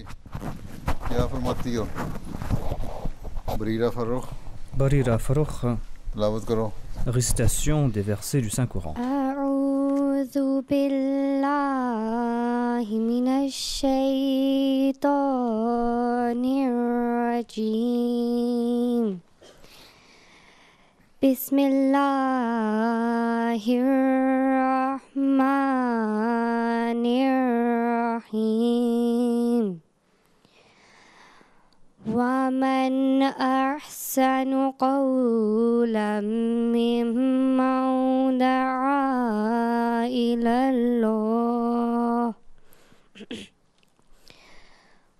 क्या फरमाती हो Barira Farouk, तिलावत करो récitation des versets du Saint-Coran. أعوذ بالله من الشيطان الرجيم بسم الله الرحمن الرحيم ومن أحسن قولا ممن دعا إلى الله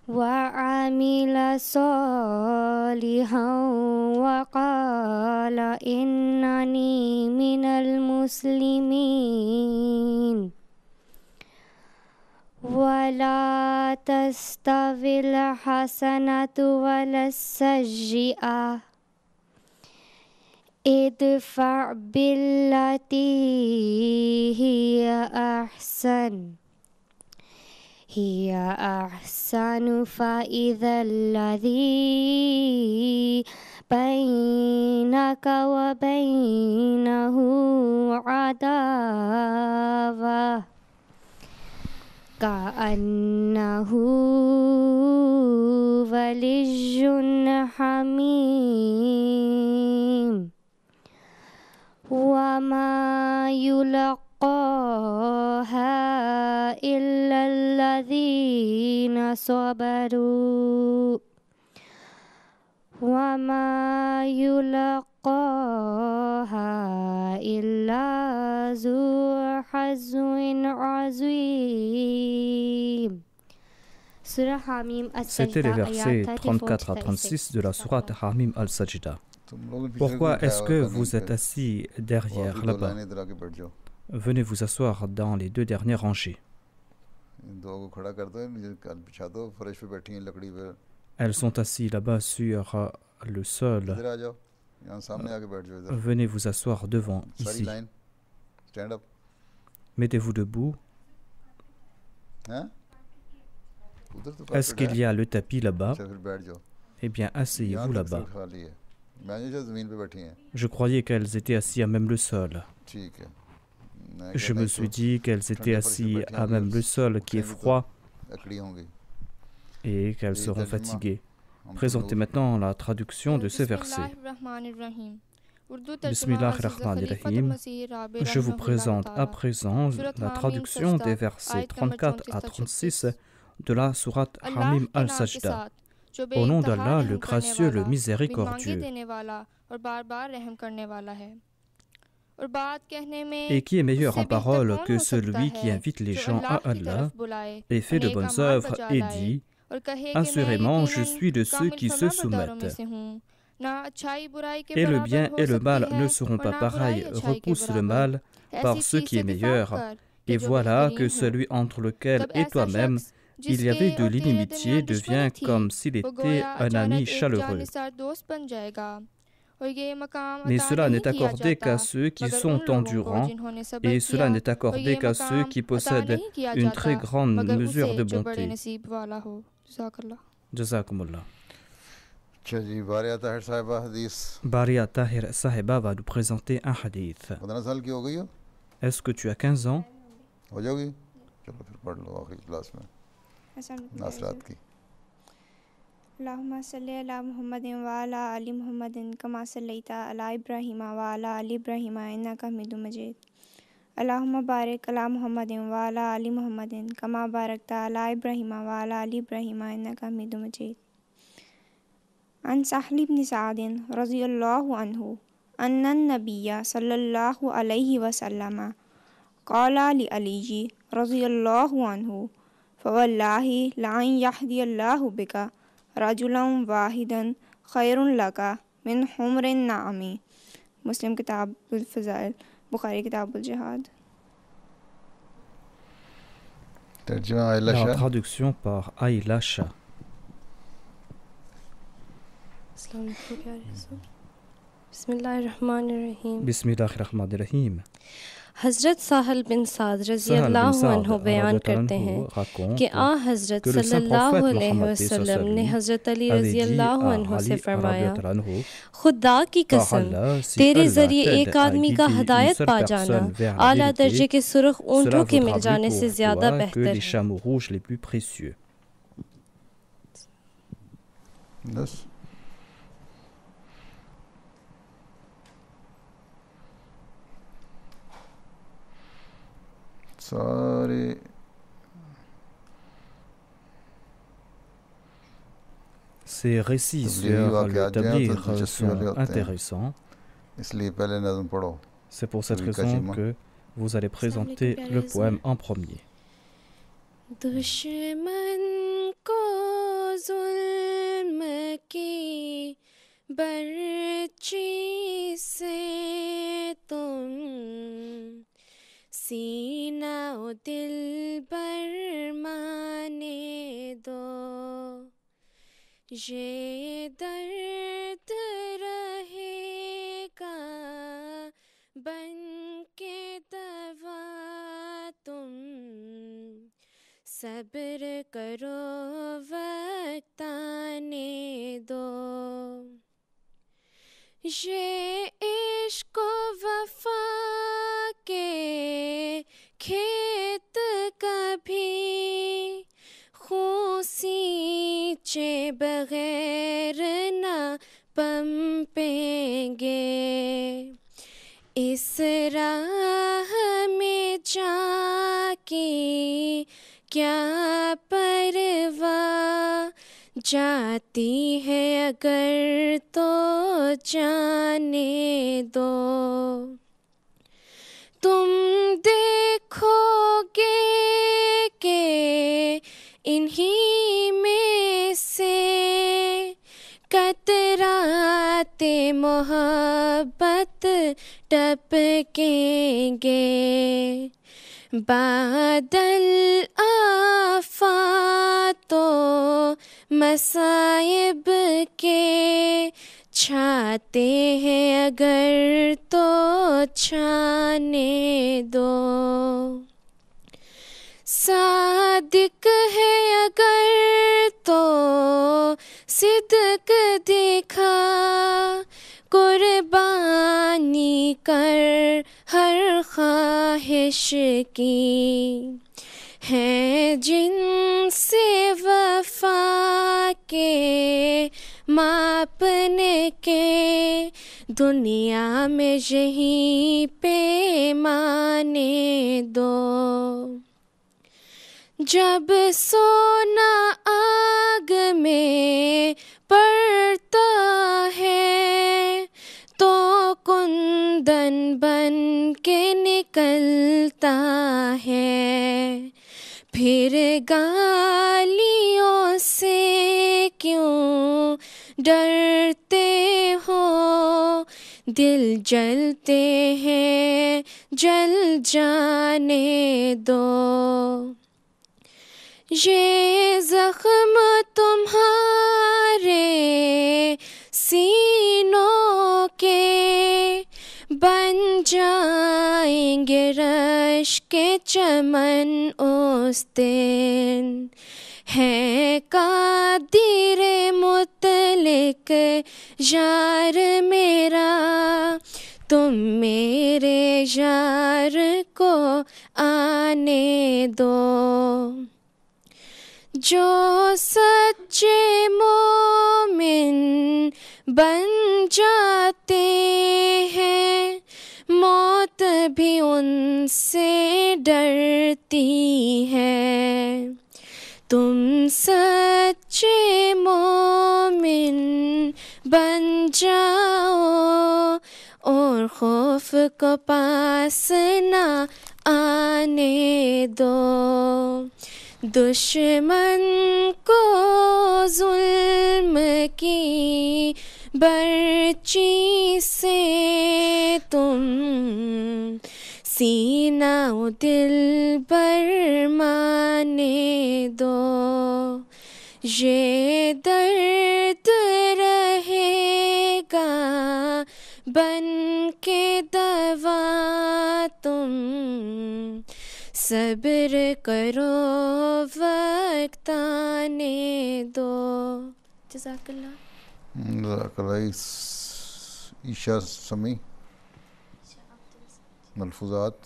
وعمل صالحا وقال إنني من المسلمين ولا تستوي الحسنة ولا السيئة ادفع بالتي هي أحسن فإذا الذي بينك وبينه عداوة كأنه ولي حميم وما يلقاها إلا الذين صبروا وما يلقاها إلا ذو حظ عظيم. C'était les versets 34 à 36 de la sourate Hamim al-Sajda. Pourquoi est-ce que vous êtes assis derrière là-bas? Venez vous asseoir dans les deux dernières rangées. Elles sont assises là-bas sur le sol. Venez vous asseoir devant, ici. Mettez-vous debout. Est-ce qu'il y a le tapis là-bas? Eh bien, asseyez-vous là-bas. Je croyais qu'elles étaient assises à même le sol. Je me suis dit qu'elles étaient assises à même le sol qui est froid et qu'elles seront fatiguées. Présentez maintenant la traduction de ces versets. Bismillahirrahmanirrahim. Je vous présente à présent la traduction des versets 34 à 36 de la sourate Hamim al-Sajda. Au nom d'Allah, le gracieux, le miséricordieux. Et qui est meilleur en parole que celui qui invite les gens à Allah et fait de bonnes œuvres et dit: assurément, je suis de ceux qui se soumettent. Et le bien et le mal ne seront pas pareils, repousse le mal par ce qui est meilleur. Et voilà que celui entre lequel et toi-même il y avait de l'inimitié devient comme s'il était un ami chaleureux. Mais cela n'est accordé qu'à ceux qui sont endurants, et cela n'est accordé qu'à ceux qui possèdent une très grande mesure de bonté. Jazakumullah. Baria Tahir Sahiba va nous présenter un hadith. Est-ce que tu as 15 ans? اللهم صل على محمد وعلى آل محمد كما صليت على إبراهيم وعلى آل إبراهيم إنك حميد مجيد اللهم بارك على محمد وعلى آل محمد كما باركت على إبراهيم وعلى آل إبراهيم إنك حميد مجيد عن سهل بن سعد رضي الله عنه أن النبي صلى الله عليه وسلم قال لعلي رضي الله عنه فوالله لأن يهدي الله بك رجلا واحدا خير لك من حمر النعم. مسلم كتاب الفضائل, बुखारी किताब जिहाद. La traduction par Aïla Shah. Bismillahirrahmanirrahim. Bismillahirrahmanirrahim. हज़रत साहल बिन साद रज़ी Sahal bin अल्लाह Saad अन्हु बयान करते anhu हैं raconte कि आ हज़रत que le saint सल्लल्लाहु prophète अलैहि Mohammed वसल्लम ने sallam हज़रत अली avait रज़ी dit अल्लाह à अन्हु से Ali फरमाया, anhu, खुदा की par कसम Allah, si तेरे Allah ज़रिए t'aide एक à आदमी का guider une हदायत seule पा जाना personne vers la आला दर्जे vérité, के सुर्ख cela ऊँटों के मिल vaudra जाने mieux से pour ज़्यादा toi que बेहतर les है। chameaux rouges les plus précieux. बस सारे Ces récits Tablighi sur le वाक़यात जो हैं तो tabligh दिलचस्पी वाले sont होते हैं, intéressants. इसलिए पहले नज़म पढ़ो। C'est pour cette Oui, raison quasiment. que vous allez présenter le poème en premier. दुश्मन को जुल्म की बर्ची से तुम सीना ओ दिल बरमाने दो, ये दर्द रहेगा बन के दवा तुम सब्र करो वक्त आने दो, ये इश्क वफा के खेत कभी खून सींचे बगैर न पनपेंगे, इस राह में जाके क्या परवाह, जाती है अगर तो जाने दो, तुम देखोगे कि इन्हीं में से कतराते मोहब्बत टपकेंगे, बादल आफातों मसाइब के छाते हैं अगर तो छाने दो, सादिक है अगर तो सिद्क दिखा, कुर्बानी कर हर ख्वाहिश की, है जिनसे वफा के मापने के दुनिया में यहीं पे माने दो, जब सोना आग में पड़ता है तो कुंदन बन के निकलता है, फिर गालियों से क्यों डरते हो, दिल जलते हैं जल जाने दो, ये जख्म तुम्हारे सीनों के बन जाएंगे रश के चमन उस दिन, है कादिर मुतलिक यार मेरा, तुम मेरे यार को आने दो, जो सच्चे मोमिन बन जाते हैं मौत भी उनसे डरती है, तुम सच्चे मोमिन बन जाओ और खौफ को पास ना आने दो, दुश्मन को जुल्म की बर्ची से तुम सीना ओ दिल बरमाने दो, ये दर्द रहेगा बन के दवा तुम सब्र करो वक्त आने दो जज़ाकल्लाह ईशा समी मलफूजात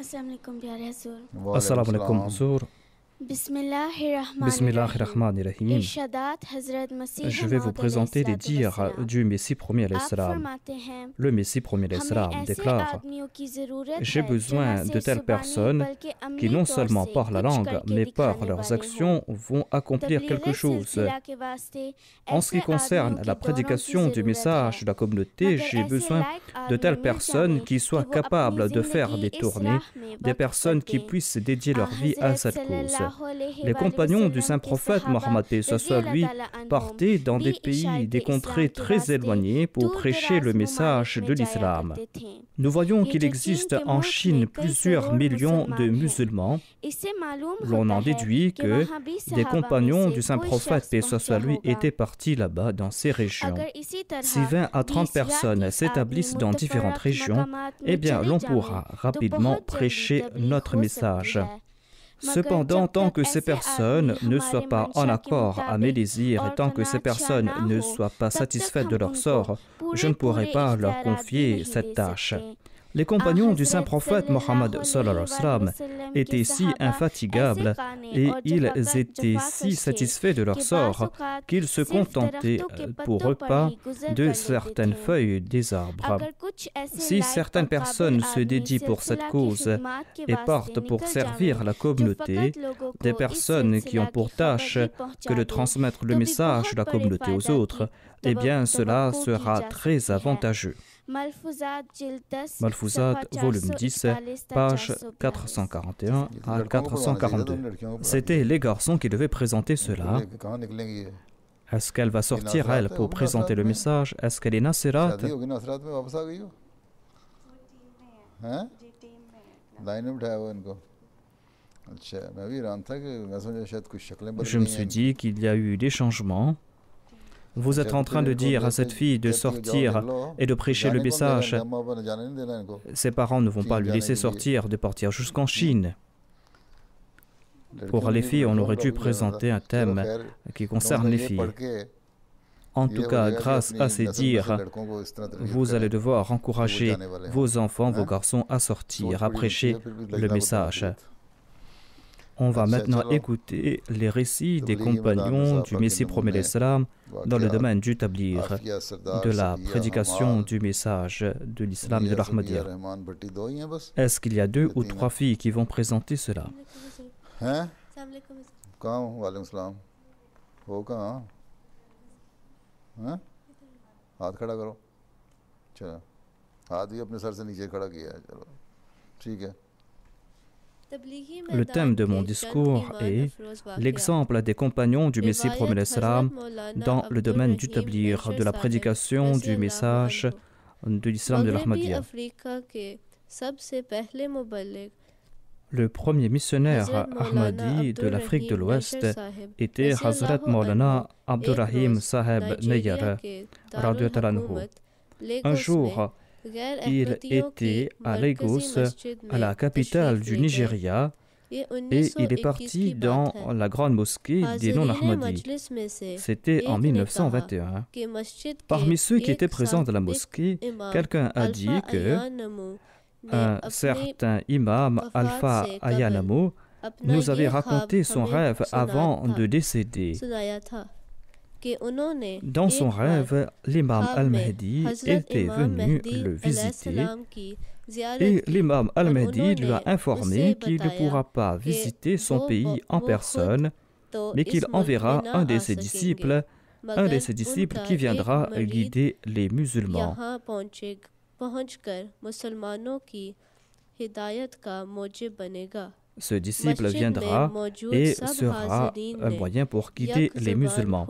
अस्सलाम वालेकुम प्यारे हुजूर अस्सलाम वालेकुम हुजूर बिस्मिल्लाहिर्रहमानिर्रहीम इरशादात हज़रत मसीह Je vais vous présenter les dires du Messie premier à l'Islam. Le Messie premier à l'Islam déclare: j'ai besoin de telles personnes qui non seulement parlent la langue, mais par leurs actions vont accomplir quelque chose. En ce qui concerne la prédication du message de la communauté, j'ai besoin de telles personnes qui soient capables de faire des tournées, des personnes qui puissent dédier leur vie à cette cause. Les compagnons du saint prophète Mohammed soit lui partaient dans des pays, des contrées très éloignées pour prêcher le message de l'islam. Nous voyons qu'il existe en Chine plusieurs millions de musulmans. L'on en déduit que des compagnons du saint prophète paix soit lui étaient partis là-bas dans ces régions. Si 20 à 30 personnes s'établissent dans différentes régions, eh bien l'on pourra rapidement prêcher notre message. Cependant, tant que ces personnes ne soient pas en accord à mes désirs et tant que ces personnes ne soient pas satisfaites de leur sort, je ne pourrai pas leur confier cette tâche. Les compagnons du saint prophète Mohammed étaient si infatigables et ils étaient si satisfaits de leur sort qu'ils se contentaient pour repas de certaines feuilles des arbres. Si certaines personnes se dédient pour cette cause et partent pour servir la communauté, des personnes qui ont pour tâche que de transmettre le message de la communauté aux autres, eh bien cela sera très avantageux. Malfouzat, volume 10, page 441 à 442. C'était les garçons qui devaient présenter cela. Est-ce qu'elle va sortir, elle, pour présenter le message? Est-ce qu'elle est Nasirat? Je me suis dit qu'il y a eu des changements. Vous êtes en train de dire à cette fille de sortir et de prêcher le message. Ses parents ne vont pas lui laisser sortir, de partir jusqu'en Chine. Pour les filles, on aurait dû présenter un thème qui concerne les filles. En tout cas, grâce à ces dires, vous allez devoir encourager vos enfants, vos garçons à sortir, à prêcher le message. On va maintenant écouter les récits des compagnons du Messie promet l'Islam dans le domaine du tablir, de la prédication du message de l'islam et de l'Ahmadiyya. Est-ce qu'il y a 2 ou 3 filles qui vont présenter cela? Le thème de mon discours est l'exemple des compagnons du Messie promet l'Islam dans le domaine du tablir, de la prédication du message de l'islam de l'Ahmadiyya. Le premier missionnaire Ahmadi de l'Afrique de l'Ouest était Hazrat Maulana Abdurrahim Saheb Nayar. Un jour, il était à Lagos, à la capitale du Nigeria, et il est parti dans la grande mosquée des non-Ahmadis. C'était en 1921. Parmi ceux qui étaient présents dans la mosquée, quelqu'un a dit que un certain imam Alpha Ayanamo nous avait raconté son rêve avant de décéder. Dans son rêve, l'imam Al-Mahdi était venu le visiter et l'imam Al-Mahdi lui a informé qu'il ne pourra pas visiter son pays en personne, mais qu'il enverra un de ses disciples qui viendra guider les musulmans. Ce disciple viendra et sera un moyen pour guider les musulmans.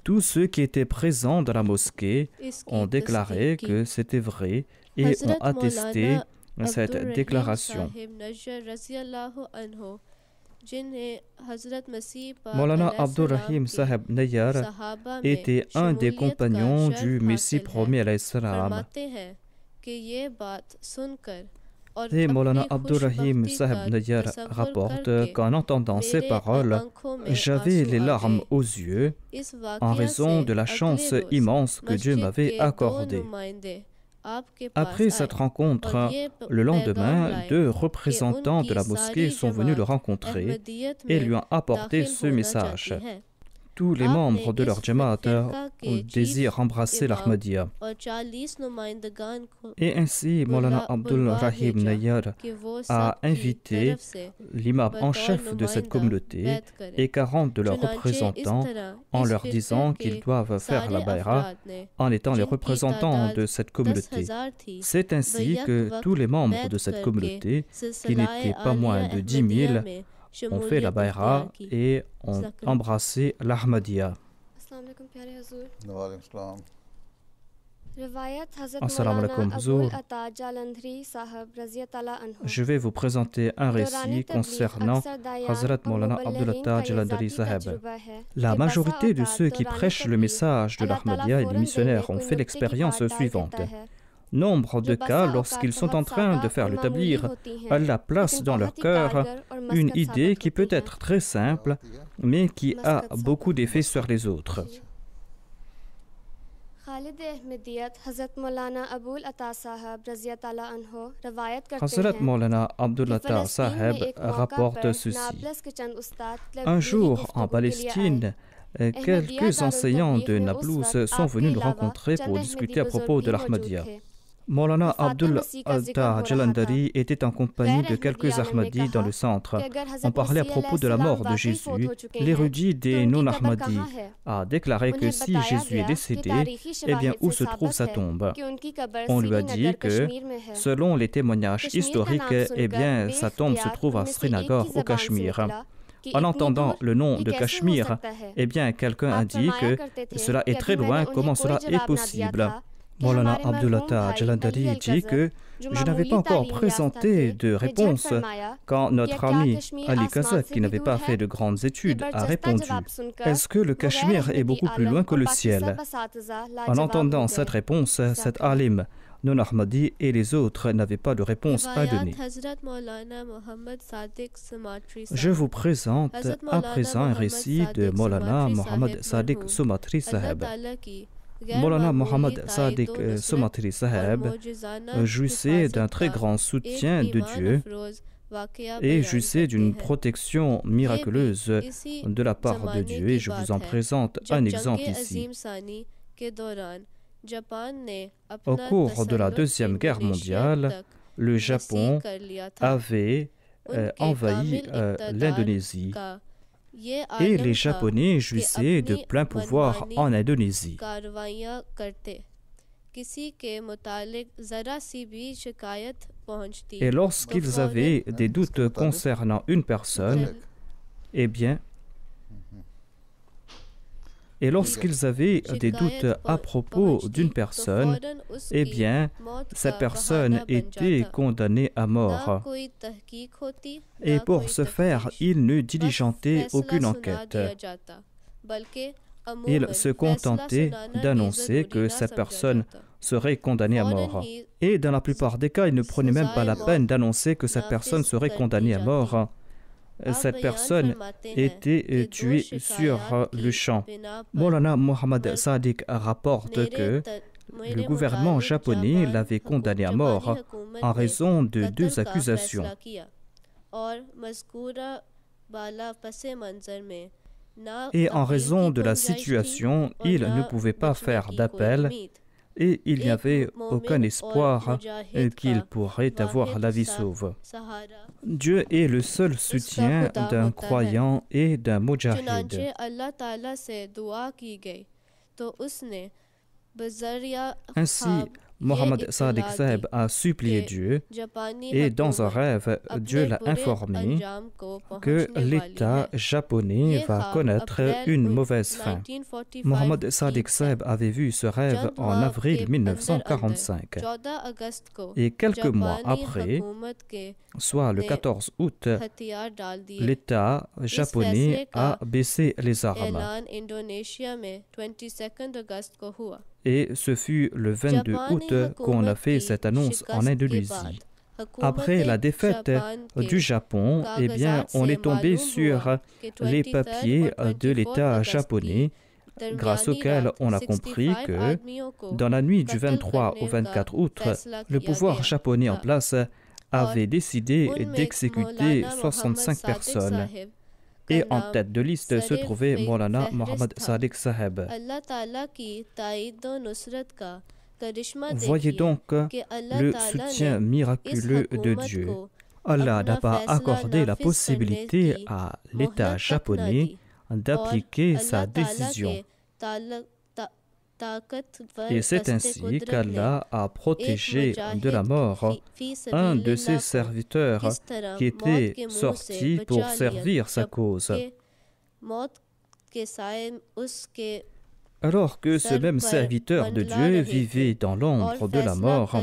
Tous ceux qui étaient présents dans la mosquée ont déclaré que c'était vrai et ont attesté cette déclaration. Maulana Abdul Rahim Saheb Nayyar était un des compagnons du Messie premier alayhi salam. Et Maulana Abdul Rahim Saheb Nayyar rapporte qu'en entendant ces paroles, j'avais les larmes aux yeux en raison de la chance immense que Dieu m'avait accordée. Après cette rencontre, le lendemain, 2 représentants de la mosquée sont venus le rencontrer et lui ont apporté ce message. Tous les membres de leur Jamaat désirent embrasser l'Ahmadiyya. Et ainsi, Maulana Abdul Rahim Nayyar a invité l'imam en chef de cette communauté et 40 de leurs représentants en leur disant qu'ils doivent faire la bayra en étant les représentants de cette communauté. C'est ainsi que tous les membres de cette communauté, qui n'étaient pas moins de 10 000, ont fait la bayra et ont embrassé l'Ahmadiyya. Assalamu alaikum, Huzour. Je vais vous présenter un récit concernant Hazrat Maulana Abdul Atta Jalandhari Saheb. La majorité de ceux qui prêchent le message de l'Ahmadiyya et des missionnaires ont fait l'expérience suivante. Nombre de cas, lorsqu'ils sont en train de faire le tablir, Allah place dans leur cœur une idée qui peut être très simple, mais qui a beaucoup d'effets sur les autres. Hazrat Maulana Abdul Atta Saheb rapporte ceci. Un jour, en Palestine, quelques enseignants de Nablus sont venus nous rencontrer pour discuter à propos de l'Ahmadiyya. Maulana Abdul Atta Jalandhari était en compagnie de quelques Ahmadis dans le centre. On parlait à propos de la mort de Jésus. L'érudit des non-Ahmadis a déclaré que si Jésus est décédé, eh bien, où se trouve sa tombe? On lui a dit que, selon les témoignages historiques, eh bien, sa tombe se trouve à Srinagar, au Cachemire. En entendant le nom de Cachemire, eh bien, quelqu'un a dit que cela est très loin, comment cela est possible? Maulana Abdul Atta Jalandhari dit que je n'avais pas encore présenté de réponse quand notre ami Ali Kazak, qui n'avait pas fait de grandes études, a répondu « Est-ce que le Cachemire est beaucoup plus loin que le ciel ?» En entendant cette réponse, cet alim non-Ahmadi et les autres n'avaient pas de réponse à donner. Je vous présente à présent un récit de Maulana Muhammad Sadiq Sumatri Saheb. Maulana Muhammad Sadiq Sumatri Saheb jouissait d'un très grand soutien de Dieu et jouissait d'une protection miraculeuse de la part de Dieu. Et je vous en présente un exemple ici. Au cours de la Deuxième Guerre mondiale, le Japon avait envahi l'Indonésie et les Japonais jouissaient de plein pouvoir en Indonésie. Et lorsqu'ils avaient des doutes concernant une personne, eh bien, et lorsqu'ils avaient des doutes à propos d'une personne, eh bien, cette personne était condamnée à mort. Et pour ce faire, ils ne diligentaient aucune enquête. Ils se contentaient d'annoncer que cette personne serait condamnée à mort. Et dans la plupart des cas, ils ne prenaient même pas la peine d'annoncer que cette personne serait condamnée à mort. Cette personne était tuée sur le champ. Maulana Muhammad Sadiq rapporte que le gouvernement japonais l'avait condamné à mort en raison de 2 accusations. Et en raison de la situation, il ne pouvait pas faire d'appel et il n'y avait aucun espoir qu'il pourrait avoir la vie sauve. Dieu est le seul soutien d'un croyant et d'un mujahid. Ainsi, Mohammed Sadiq Saheb a supplié Dieu et dans un rêve, Dieu l'a informé que l'État japonais va connaître une mauvaise fin. Mohammed Sadiq Saheb avait vu ce rêve en avril 1945 et quelques mois après, soit le 14 août, l'État japonais a baissé les armes. Et ce fut le 22 août qu'on a fait cette annonce en Indonésie. Après la défaite du Japon, eh bien, on est tombé sur les papiers de l'État japonais, grâce auxquels on a compris que dans la nuit du 23 au 24 août, le pouvoir japonais en place avait décidé d'exécuter 65 personnes. Et en tête de liste se trouvait Maulana Mohammed Sadiq Saheb. Voyez donc le soutien miraculeux de Dieu. Allah n'a pas accordé la possibilité à l'État japonais d'appliquer sa décision. Et c'est ainsi qu'Allah a protégé de la mort un de ses serviteurs qui était sorti pour servir sa cause. Alors que ce même serviteur de Dieu vivait dans l'ombre de la mort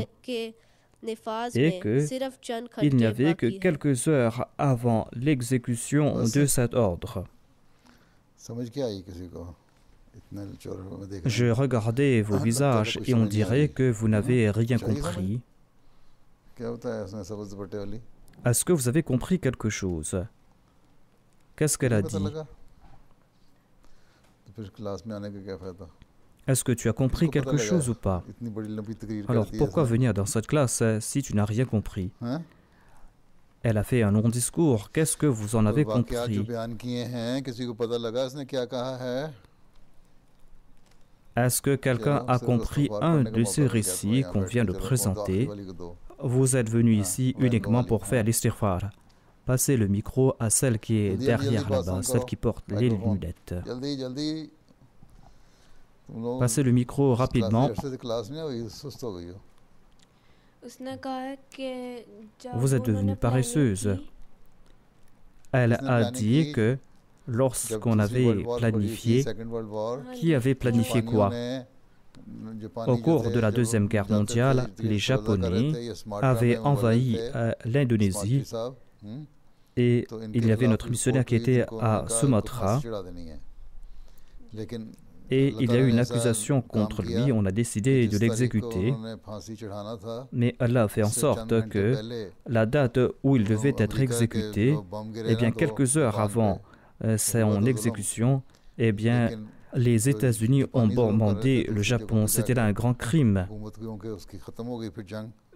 et qu'il n'y avait que quelques heures avant l'exécution de cet ordre. Je regardais vos visages et on dirait que vous n'avez rien compris. Est-ce que vous avez compris quelque chose? Qu'est-ce qu'elle a dit? Est-ce que tu as compris quelque chose ou pas? Alors pourquoi venir dans cette classe si tu n'as rien compris? Elle a fait un long discours. Qu'est-ce que vous en avez compris? Est-ce que quelqu'un a compris un de ces récits qu'on vient de présenter? Vous êtes venu ici uniquement pour faire l'istighfar. Passez le micro à celle qui est derrière là-bas, celle qui porte les lunettes. Passez le micro rapidement. Vous êtes devenue paresseuse. Elle a dit que lorsqu'on avait planifié, qui avait planifié quoi? Au cours de la Deuxième Guerre mondiale, les Japonais avaient envahi l'Indonésie et il y avait notre missionnaire qui était à Sumatra. Et il y a eu une accusation contre lui, on a décidé de l'exécuter. Mais Allah a fait en sorte que la date où il devait être exécuté, eh bien quelques heures avant son exécution, eh bien les États-Unis ont bombardé le Japon. C'était là un grand crime.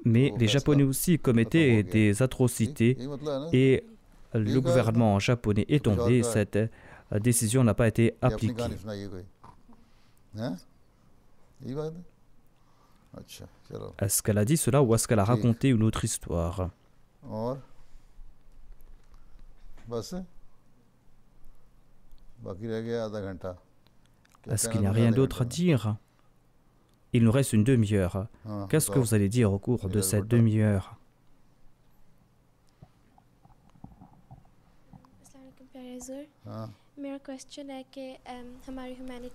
Mais les Japonais aussi commettaient des atrocités et le gouvernement japonais est tombé. Cette décision n'a pas été appliquée. Est-ce qu'elle a dit cela ou est-ce qu'elle a raconté une autre histoire? Est-ce qu'il n'y a rien d'autre à dire? Il nous reste une demi-heure. Qu'est-ce que vous allez dire au cours de cette demi-heure?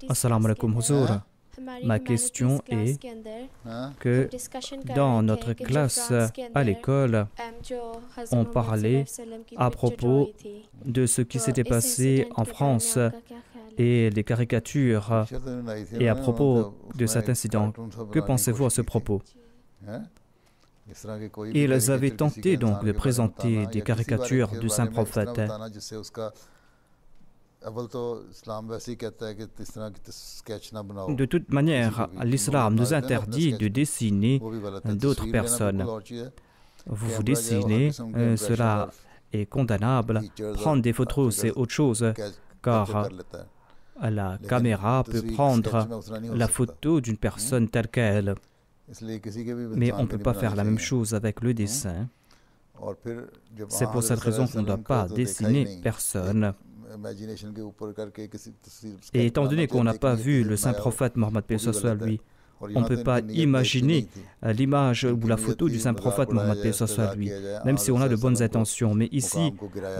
Assalamu alaikum Huzur. Ma question est que dans notre classe à l'école, on parlait à propos de ce qui s'était passé en France et les caricatures et à propos de cet incident. Que pensez-vous à ce propos? Ils avaient tenté donc de présenter des caricatures du saint prophète. De toute manière, l'islam nous interdit de dessiner d'autres personnes. Vous vous dessinez, cela est condamnable. Prendre des photos, c'est autre chose, car la caméra peut prendre la photo d'une personne telle qu'elle. Mais on ne peut pas faire la même chose avec le dessin. C'est pour cette raison qu'on ne doit pas dessiner personne. Et étant donné qu'on n'a pas vu le saint prophète Mohammed P. lui, On ne peut pas imaginer l'image ou la photo du saint prophète Mohammed paix soit lui, même si on a de bonnes intentions. Mais ici,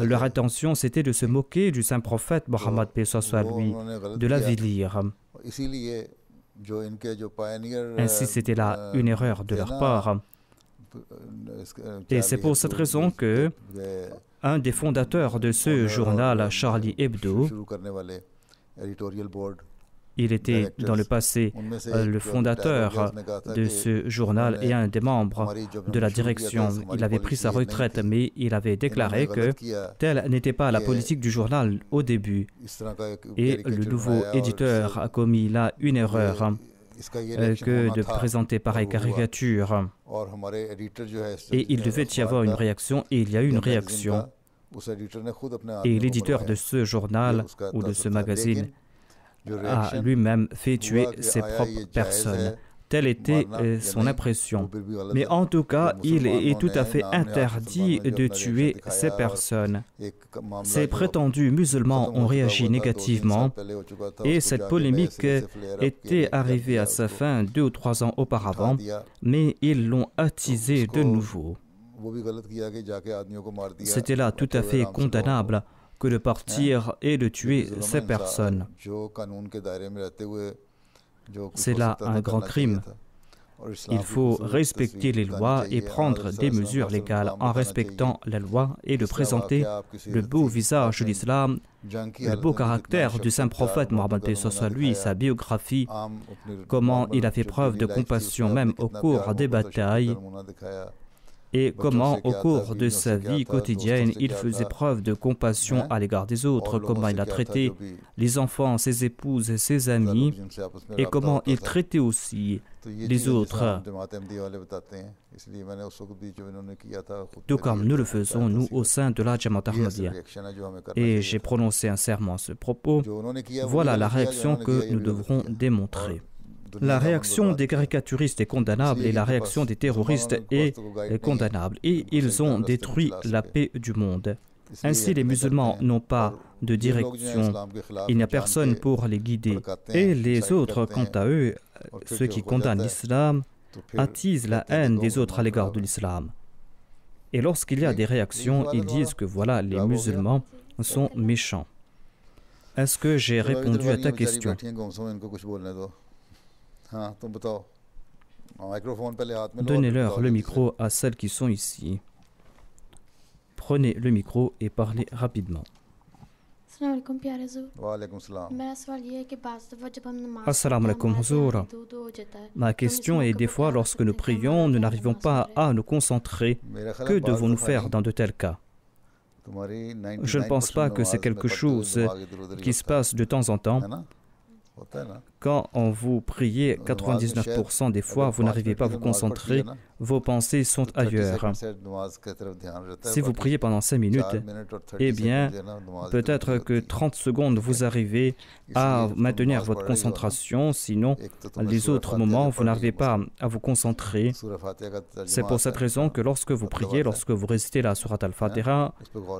leur intention, c'était de se moquer du saint prophète Mohammed paix soit lui, de l'avilir. Ainsi, c'était là une erreur de leur part. Et c'est pour cette raison que un des fondateurs de ce journal, Charlie Hebdo, il était dans le passé le fondateur de ce journal et un des membres de la direction. Il avait pris sa retraite, mais il avait déclaré que telle n'était pas la politique du journal au début. Et le nouveau éditeur a commis là une erreur que de présenter pareille caricature. Et il devait y avoir une réaction, et il y a eu une réaction. Et l'éditeur de ce journal ou de ce magazine a lui-même fait tuer ses propres personnes. Telle était son impression. Mais en tout cas, il est tout à fait interdit de tuer ces personnes. Ces prétendus musulmans ont réagi négativement et cette polémique était arrivée à sa fin 2 ou 3 ans auparavant, mais ils l'ont attisée de nouveau. C'était là tout à fait condamnable que de partir et de tuer ces personnes. C'est là un grand crime. Il faut respecter les lois et prendre des mesures légales en respectant la loi et de présenter le beau visage de l'islam, le beau caractère du saint prophète Mohammed paix soit lui, sa biographie, comment il a fait preuve de compassion même au cours des batailles, et comment, au cours de sa vie quotidienne, il faisait preuve de compassion à l'égard des autres, comment il a traité les enfants, ses épouses et ses amis, et comment il traitait aussi les autres, tout comme nous le faisons, nous, au sein de la Jamaat Ahmadiyya. Et j'ai prononcé un serment à ce propos. Voilà la réaction que nous devrons démontrer. La réaction des caricaturistes est condamnable et la réaction des terroristes est condamnable. Et ils ont détruit la paix du monde. Ainsi, les musulmans n'ont pas de direction. Il n'y a personne pour les guider. Et les autres, quant à eux, ceux qui condamnent l'islam, attisent la haine des autres à l'égard de l'islam. Et lorsqu'il y a des réactions, ils disent que voilà, les musulmans sont méchants. Est-ce que j'ai répondu à ta question? Donnez-leur le micro à celles qui sont ici. Prenez le micro et parlez rapidement. Assalamu alaikum Huzur. Ma question est des fois lorsque nous prions, nous n'arrivons pas à nous concentrer. Que devons-nous faire dans de tels cas? Je ne pense pas que c'est quelque chose qui se passe de temps en temps. Quand vous priez, 99% des fois, vous n'arrivez pas à vous concentrer, vos pensées sont ailleurs. Si vous priez pendant 5 minutes, eh bien, peut-être que 30 secondes, vous arrivez à maintenir votre concentration, sinon, les autres moments, vous n'arrivez pas à vous concentrer. C'est pour cette raison que lorsque vous priez, lorsque vous récitez la Surat al-Fatiha,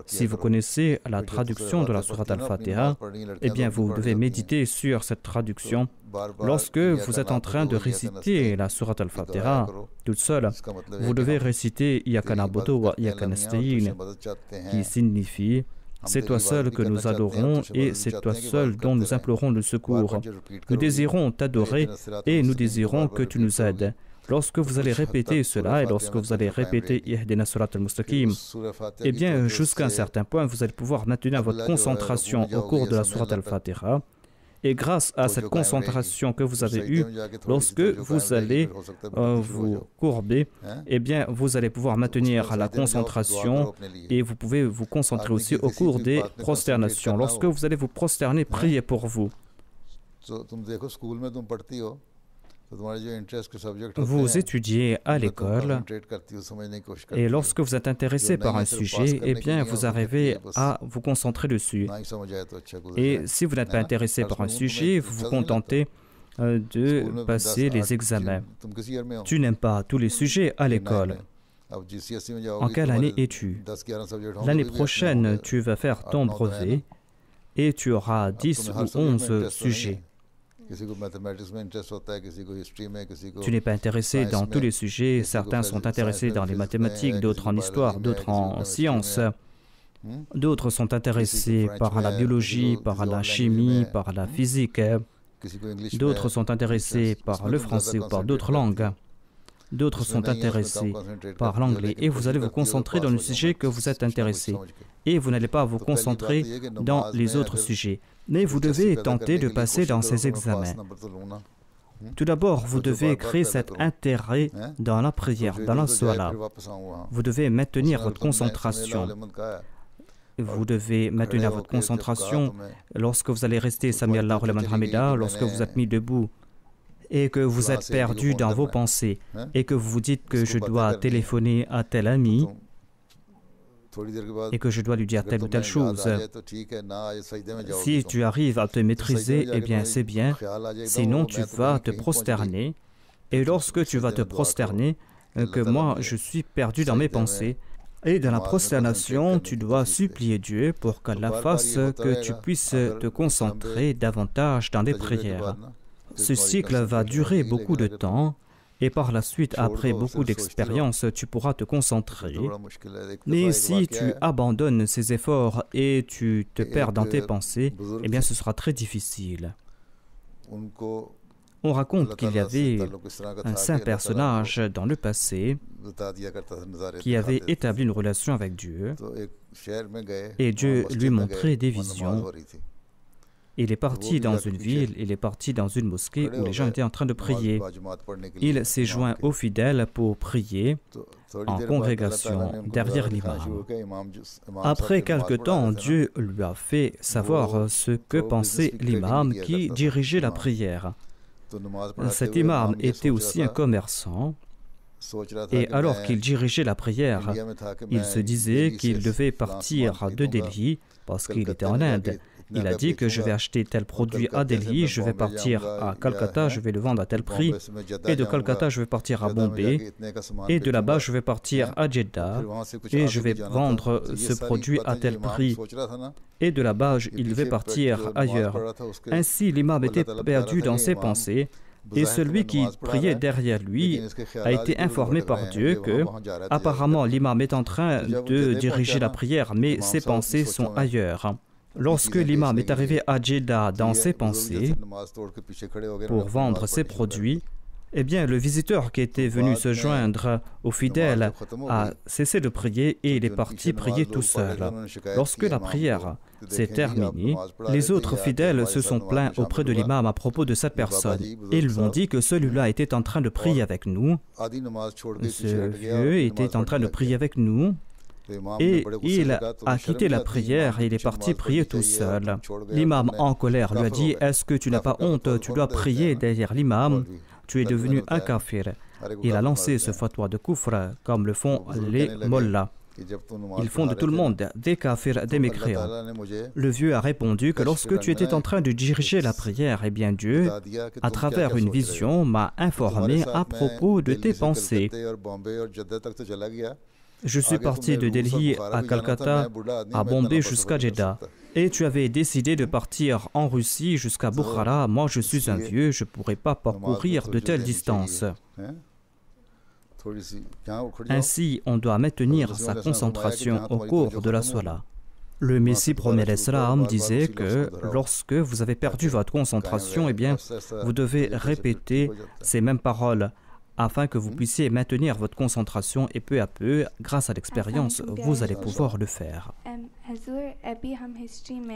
si vous connaissez la traduction de la Surat al-Fatiha, eh bien, vous devez méditer sur cette traduction. Lorsque vous êtes en train de réciter la Surat al-Fatiha toute seule, vous devez réciter Iyyaka na'budu wa iyyaka nasta'in, qui signifie c'est toi seul que nous adorons et c'est toi seul dont nous implorons le secours. Nous désirons t'adorer et nous désirons que tu nous aides. Lorsque vous allez répéter cela et lorsque vous allez répéter Ihdina Surat al-Mustaqim, eh bien, jusqu'à un certain point, vous allez pouvoir maintenir votre concentration au cours de la Surat al-Fatiha. Et grâce à cette concentration que vous avez eue, lorsque vous allez vous courber, eh bien, vous allez pouvoir maintenir la concentration et vous pouvez vous concentrer aussi au cours des prosternations. Lorsque vous allez vous prosterner, priez pour vous. Vous étudiez à l'école et lorsque vous êtes intéressé par un sujet, eh bien, vous arrivez à vous concentrer dessus. Et si vous n'êtes pas intéressé par un sujet, vous vous contentez de passer les examens. Tu n'aimes pas tous les sujets à l'école. En quelle année es-tu? L'année prochaine, tu vas faire ton brevet et tu auras 10 ou 11 sujets. Tu n'es pas intéressé dans tous les sujets. Certains sont intéressés dans les mathématiques, d'autres en histoire, d'autres en sciences. D'autres sont intéressés par la biologie, par la chimie, par la physique. D'autres sont intéressés par le français ou par d'autres langues. D'autres sont intéressés par l'anglais. Et vous allez vous concentrer dans le sujet que vous êtes intéressé. Et vous n'allez pas vous concentrer dans les autres sujets. Mais vous devez tenter de passer dans ces examens. Tout d'abord, vous devez créer cet intérêt dans la prière, dans la salat. Vous devez maintenir votre concentration. Vous devez maintenir votre concentration lorsque vous allez rester Sami Allahu liman hamida, lorsque vous êtes mis debout et que vous êtes perdu dans vos pensées et que vous vous dites que je dois téléphoner à tel ami et que je dois lui dire telle ou telle chose. Si tu arrives à te maîtriser, eh bien c'est bien. Sinon, tu vas te prosterner. Et lorsque tu vas te prosterner, que moi, je suis perdu dans mes pensées. Et dans la prosternation, tu dois supplier Dieu pour qu'Allah fasse que tu puisses te concentrer davantage dans des prières. Ce cycle va durer beaucoup de temps. Et par la suite, après beaucoup d'expérience, tu pourras te concentrer. Mais si tu abandonnes ces efforts et tu te perds dans tes pensées, eh bien ce sera très difficile. On raconte qu'il y avait un saint personnage dans le passé qui avait établi une relation avec Dieu et Dieu lui montrait des visions. Il est parti dans une ville, il est parti dans une mosquée où les gens étaient en train de prier. Il s'est joint aux fidèles pour prier en congrégation derrière l'imam. Après quelque temps, Dieu lui a fait savoir ce que pensait l'imam qui dirigeait la prière. Cet imam était aussi un commerçant. Et alors qu'il dirigeait la prière, il se disait qu'il devait partir de Delhi parce qu'il était en Inde. Il a dit que je vais acheter tel produit à Delhi, je vais partir à Calcutta, je vais le vendre à tel prix, et de Calcutta je vais partir à Bombay, et de là-bas je vais partir à Jeddah, et je vais vendre ce produit à tel prix, et de là-bas il va partir ailleurs. Ainsi l'imam était perdu dans ses pensées, et celui qui priait derrière lui a été informé par Dieu que, apparemment, l'imam est en train de diriger la prière, mais ses pensées sont ailleurs. Lorsque l'imam est arrivé à Jeddah dans ses pensées pour vendre ses produits, eh bien, le visiteur qui était venu se joindre aux fidèles a cessé de prier et il est parti prier tout seul. Lorsque la prière s'est terminée, les autres fidèles se sont plaints auprès de l'imam à propos de cette personne. Ils lui ont dit que celui-là était en train de prier avec nous. Ce vieux était en train de prier avec nous. Et il a quitté la prière et il est parti prier tout seul. L'imam en colère lui a dit « Est-ce que tu n'as pas honte? Tu dois prier derrière l'imam. Tu es devenu un kafir. » Il a lancé ce fatwa de kufr comme le font les mollahs. Ils font de tout le monde des kafirs, des mécréants. Le vieux a répondu que lorsque tu étais en train de diriger la prière, eh bien Dieu, à travers une vision, m'a informé à propos de tes pensées. Je suis parti de Delhi à Calcutta, à Bombay jusqu'à Jeddah. Et tu avais décidé de partir en Russie jusqu'à Bukhara. Moi, je suis un vieux, je ne pourrais pas parcourir de telles distances. Ainsi, on doit maintenir sa concentration au cours de la salat. Le Messie premier l'Islam disait que lorsque vous avez perdu votre concentration, eh bien, vous devez répéter ces mêmes paroles afin que vous puissiez maintenir votre concentration et peu à peu, grâce à l'expérience, vous allez pouvoir le faire.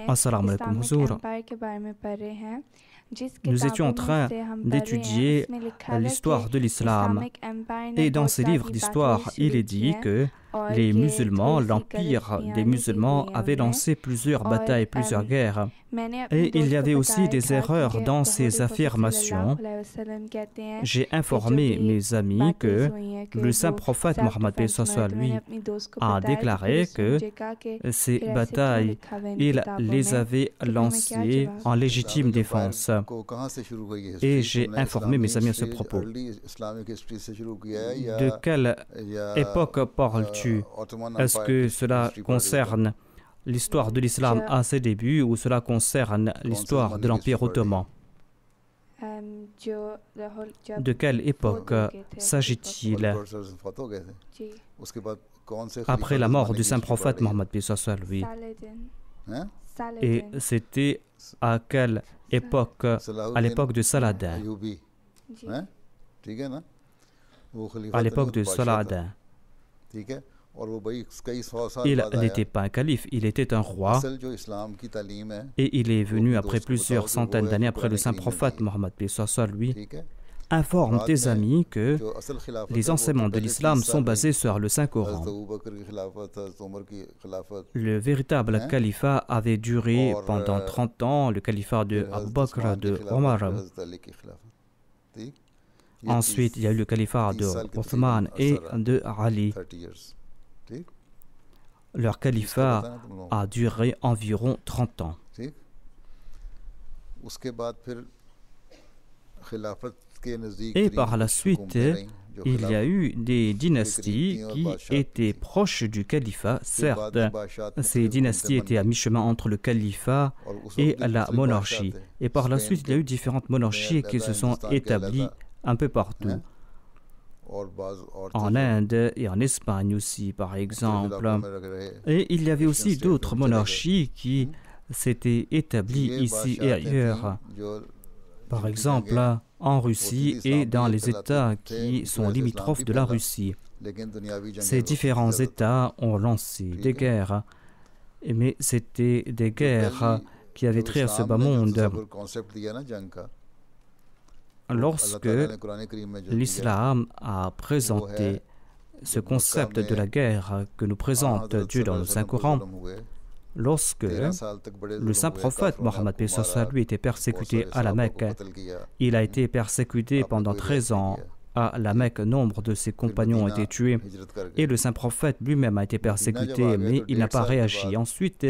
Assalamu alaikum Huzour. Nous étions en train d'étudier l'histoire de l'islam et dans ces livres d'histoire, il est dit que les musulmans, l'empire des musulmans avait lancé plusieurs batailles, plusieurs guerres. Et il y avait aussi des erreurs dans ces affirmations. J'ai informé mes amis que le saint prophète Mohammed lui a déclaré que ces batailles, il les avait lancées en légitime défense. Et j'ai informé mes amis à ce propos. De quelle époque parles-tu? Est-ce que cela concerne l'histoire de l'islam à ses débuts ou cela concerne l'histoire de l'Empire ottoman? De quelle époque s'agit-il? Après la mort du saint prophète Mohammed lui. Et c'était à quelle époque? À l'époque de Saladin. À l'époque de Saladin. Il n'était pas un calife, il était un roi. Et il est venu après plusieurs centaines d'années après le saint prophète Mohammed lui. Informe tes amis que les enseignements de l'islam sont basés sur le Saint-Coran. Le véritable califat avait duré pendant 30 ans, le califat de Abu Bakr, de Omar. Ensuite, il y a eu le califat de Othman et de Ali. Leur califat a duré environ 30 ans. Et par la suite, il y a eu des dynasties qui étaient proches du califat. Certes, ces dynasties étaient à mi-chemin entre le califat et la monarchie. Et par la suite, il y a eu différentes monarchies qui se sont établies un peu partout. En Inde et en Espagne aussi, par exemple. Et il y avait aussi d'autres monarchies qui s'étaient établies ici et ailleurs. Par exemple, en Russie et dans les États qui sont limitrophes de la Russie. Ces différents États ont lancé des guerres, mais c'était des guerres qui avaient trait à ce bas monde. Lorsque l'islam a présenté ce concept de la guerre que nous présente Dieu dans le Saint-Coran, lorsque le saint prophète Mohammed lui était persécuté à la Mecque, il a été persécuté pendant 13 ans à la Mecque, nombre de ses compagnons ont été tués et le saint prophète lui-même a été persécuté, mais il n'a pas réagi. Ensuite,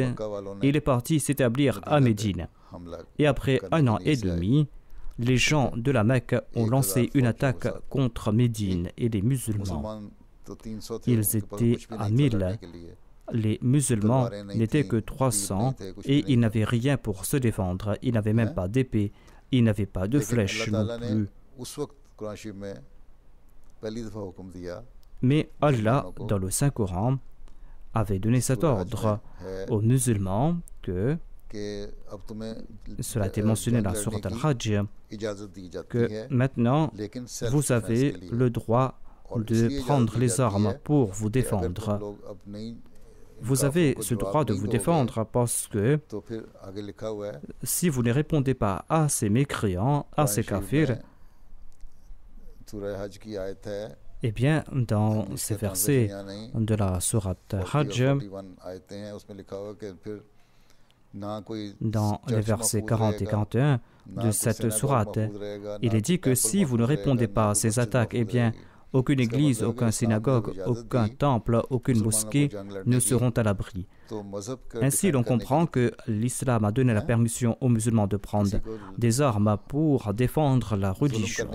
il est parti s'établir à Médine. Et après 1 an et demi, les gens de la Mecque ont lancé une attaque contre Médine et les musulmans. Ils étaient à 1000. Les musulmans n'étaient que 300 et ils n'avaient rien pour se défendre. Ils n'avaient même pas d'épée, ils n'avaient pas de flèches non plus. Mais Allah, dans le Saint-Coran, avait donné cet ordre aux musulmans que, cela a été mentionné dans la sourate Al-Hajj, que maintenant vous avez le droit de prendre les armes pour vous défendre. Vous avez ce droit de vous défendre parce que si vous ne répondez pas à ces mécréants, à ces kafirs, eh bien, dans ces versets de la sourate Hajj, dans les versets 40 et 41 de cette sourate, il est dit que si vous ne répondez pas à ces attaques, eh bien, aucune église, aucun synagogue, aucun temple, aucune mosquée ne seront à l'abri. Ainsi, l'on comprend que l'islam a donné la permission aux musulmans de prendre des armes pour défendre la religion.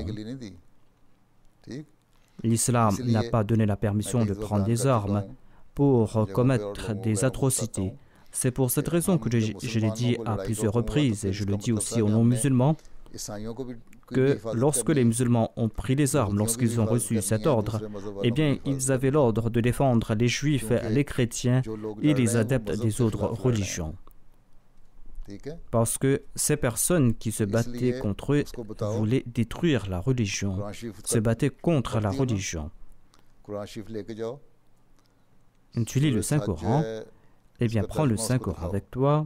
L'islam n'a pas donné la permission de prendre des armes pour commettre des atrocités. C'est pour cette raison que je l'ai dit à plusieurs reprises, et je le dis aussi aux non-musulmans, que lorsque les musulmans ont pris les armes, lorsqu'ils ont reçu cet ordre, eh bien, ils avaient l'ordre de défendre les juifs, les chrétiens et les adeptes des autres religions. Parce que ces personnes qui se battaient contre eux voulaient détruire la religion, se battaient contre la religion. Tu lis le Saint-Coran, eh bien, prends le Saint-Coran avec toi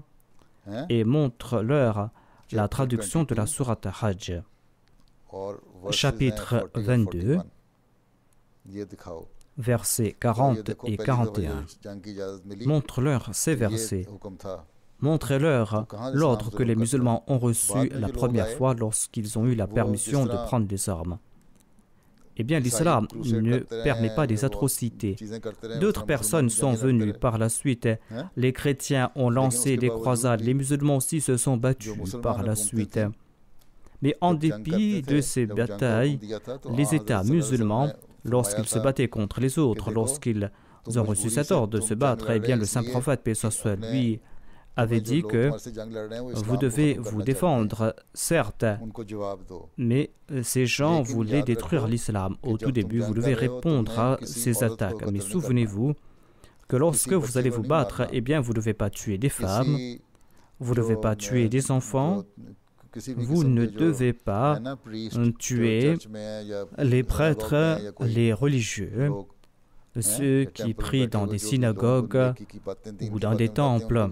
et montre-leur la traduction de la sourate Hajj. Chapitre 22, versets 40 et 41. Montre-leur ces versets. Montrez-leur l'ordre que les musulmans ont reçu la première fois lorsqu'ils ont eu la permission de prendre des armes. Eh bien, l'islam ne permet pas des atrocités. D'autres personnes sont venues par la suite. Les chrétiens ont lancé des croisades. Les musulmans aussi se sont battus par la suite. Mais en dépit de ces batailles, les États musulmans, lorsqu'ils se battaient contre les autres, lorsqu'ils ont reçu cet ordre de se battre, eh bien, le saint prophète, paix soit sur lui, avait dit que vous devez vous défendre, certes, mais ces gens voulaient détruire l'islam. Au tout début, vous devez répondre à ces attaques. Mais souvenez-vous que lorsque vous allez vous battre, eh bien, vous ne devez pas tuer des femmes, vous ne devez pas tuer des enfants, vous ne devez pas tuer les prêtres, les religieux, ceux qui prient dans des synagogues ou dans des temples,